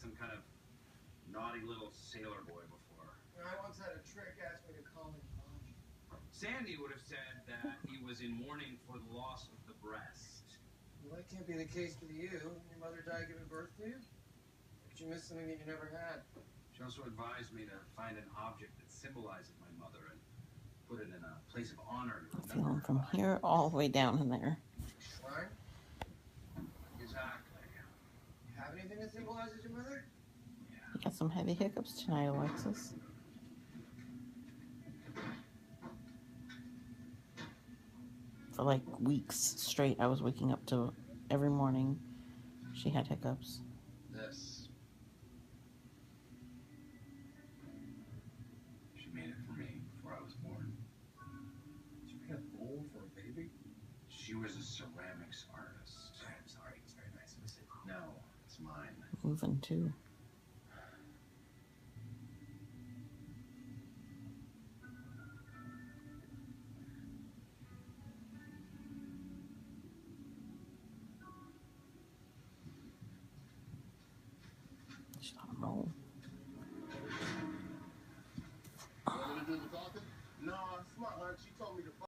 some kind of naughty little sailor boy before. I once had a trick ask me to call him Bob. Sandy would have said that he was in mourning for the loss of the breast. Well, that can't be the case with you. Your mother died giving birth to you? Did you miss something that you never had? She also advised me to find an object that symbolizes my mother and put it in a place of honor. I feel him from here all the way down in there. Shrine? Exactly. You have anything that symbolizes your mother? You got some heavy hiccups tonight, Alexis. For like weeks straight, I was waking up to every morning she had hiccups. This. She made it for me before I was born. She made a bowl for a baby? She was a ceramics artist. I'm sorry, it's very nice of you to say. No, it's mine. Moving too. Just let him roll. You want me to do the talking? No, it's my aunt. She told me to